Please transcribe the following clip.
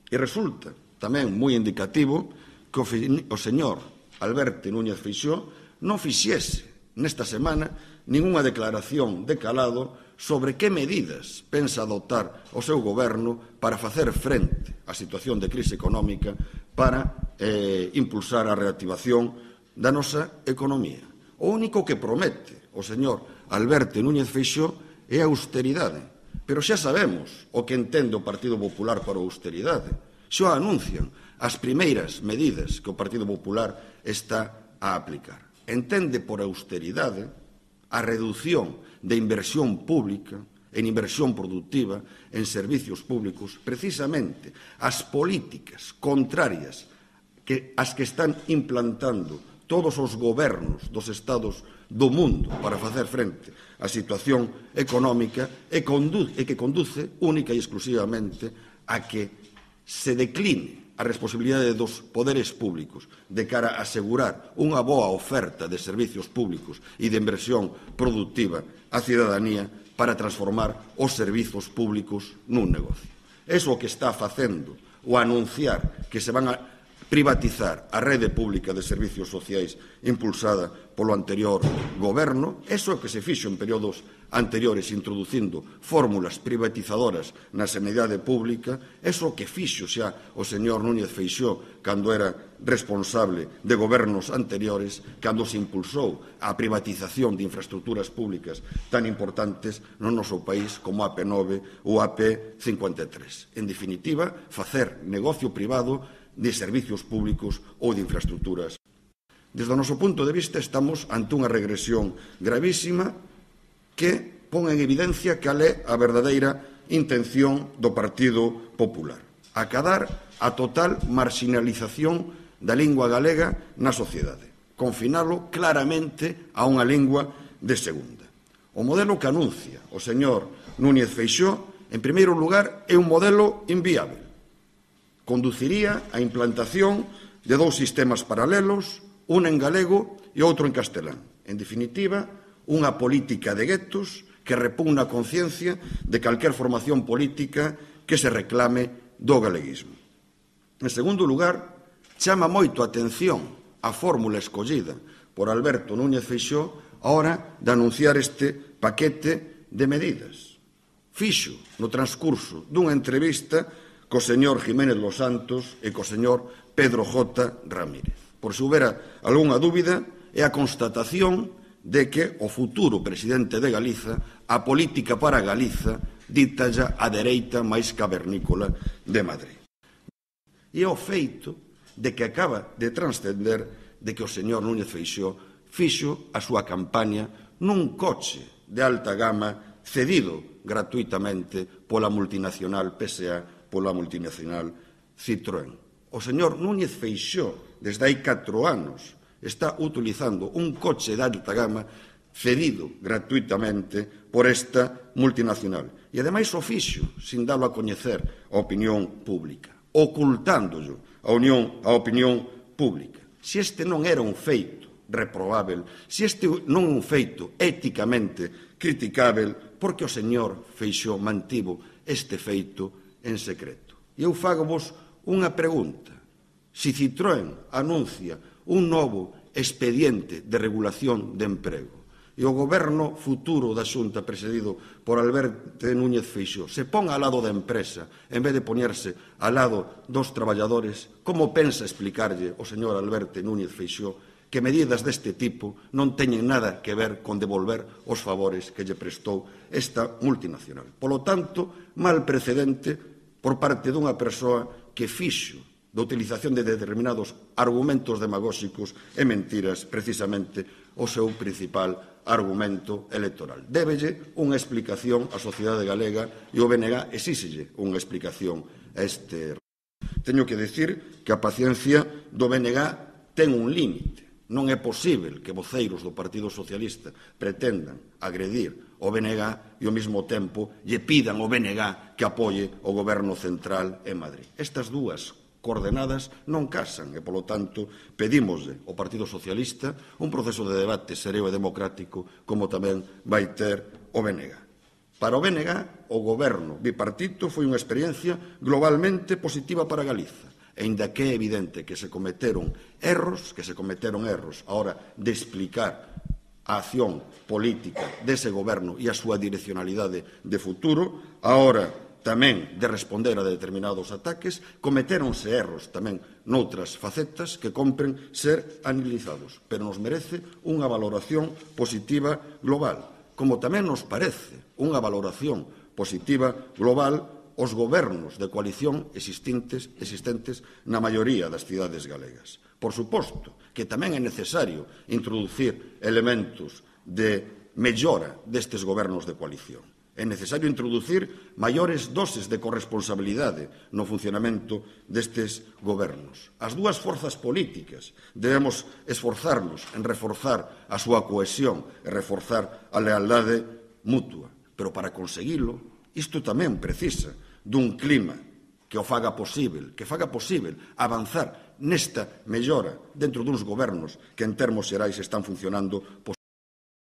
E resulta tamén moi indicativo que o señor Alberto Núñez Feixóo non fixese nesta semana ningunha declaración de calado sobre que medidas pensa adoptar o seu goberno para facer frente á situación de crise económica para impulsar a reactivación da nosa economía. O único que promete o señor Alberto Núñez Feixóo é a austeridade, pero xa sabemos o que entende o Partido Popular por austeridade. Xa anuncian as primeiras medidas que o Partido Popular está a aplicar. Entende por austeridade a redución de inversión pública, en inversión productiva, en servicios públicos, precisamente as políticas contrarias as que están implantando todos os gobernos dos estados do mundo para facer frente á situación económica e que conduce única e exclusivamente a que se decline a responsabilidade dos poderes públicos de cara a asegurar unha boa oferta de servicios públicos e de inversión productiva á cidadanía para transformar os servizos públicos nun negocio. Eso o que está facendo o anunciar que se van a privatizar a rede pública de servicios sociais impulsada polo anterior goberno, eso é o que se fixo en períodos anteriores introducindo fórmulas privatizadoras na sanidade pública, eso é o que fixo xa o señor Núñez Feixóo cando era responsable de gobernos anteriores, cando se impulsou a privatización de infraestructuras públicas tan importantes no noso país como a AP9 ou a AP53. En definitiva, facer negocio privado de servicios públicos ou de infraestructuras. Desde o noso punto de vista, estamos ante unha regresión gravísima que pon en evidencia cal é a verdadeira intención do Partido Popular: acadar a total marginalización da lingua galega na sociedade, confinalo claramente a unha lingua de segunda. O modelo que anuncia o señor Núñez Feixóo, en primeiro lugar, é un modelo inviável. Conduciría á implantación de dous sistemas paralelos, un en galego e outro en castelán. En definitiva, unha política de guetos que repugna a conciencia de calquer formación política que se reclame do galeguismo. En segundo lugar, chama moito a atención a fórmula escollida por Alberto Núñez Feixóo a hora de anunciar este paquete de medidas. Fixo no transcurso dunha entrevista co señor Jiménez Los Santos e co señor Pedro J. Ramírez. Por se houbera algunha dúbida, é a constatación de que o futuro presidente de Galiza, a política para Galiza, dítalla a dereita máis cavernícola de Madrid. E o feito de que acaba de transcender de que o señor Núñez Feixóo fixo a súa campaña nun coche de alta gama cedido gratuitamente pola multinacional PSA, pola multinacional Citroën. O señor Núñez Feixóo, desde hai 4 anos, está utilizando un coche de alta gama cedido gratuitamente por esta multinacional. E, ademais, o fixo sin dalo a coñecer a opinión pública, ocultándollo a opinión pública. Se este non era un feito reprobável, se este non é un feito éticamente criticável, porque o señor Feixóo mantivo este feito en secreto. E eu fágovos unha pregunta. Se Citroën anuncia un novo expediente de regulación de emprego e o goberno futuro da Xunta presidido por Alberto Núñez Feixóo se pon ao lado da empresa en vez de poñerse ao lado dos traballadores, como pensa explicarlle o señor Alberto Núñez Feixóo que medidas deste tipo non teñen nada que ver con devolver os favores que lle prestou esta multinacional? Polo tanto, mal precedente por parte dunha persoa que fixo da utilización de determinados argumentos demagóxicos e mentiras precisamente o seu principal argumento electoral. Débelle unha explicación á sociedade galega e o BNG exíxelle unha explicación a este. Teño que dicir que a paciencia do BNG ten un límite. Non é posível que voceiros do Partido Socialista pretendan agredir o BNG e ao mesmo tempo lle pidan ao BNG que apoie o goberno central en Madrid. Estas dúas coordenadas non casan e, polo tanto, pedímoslle ao Partido Socialista un proceso de debate sereo e democrático como tamén vai ter o BNG. Para o BNG, o goberno bipartito foi unha experiencia globalmente positiva para Galiza, aínda que é evidente que se cometeron erros a hora de explicar a acción política dese goberno e a súa direccionalidade de futuro, a hora tamén de responder a determinados ataques, cometéronse erros tamén noutras facetas que compren ser analizados, pero nos merece unha valoración positiva global, como tamén nos parece unha valoración positiva global os gobernos de coalición existentes na maioría das cidades galegas. Por suposto que tamén é necesario introducir elementos de mellora destes gobernos de coalición. É necesario introducir maiores doses de corresponsabilidade no funcionamento destes gobernos. As dúas forzas políticas debemos esforzarnos en reforzar a súa cohesión e reforzar a lealdade mutua. Pero para conseguilo, isto tamén precisa dun clima que o faga posible, avanzar nesta mellora dentro duns gobernos que en termos xerais están funcionando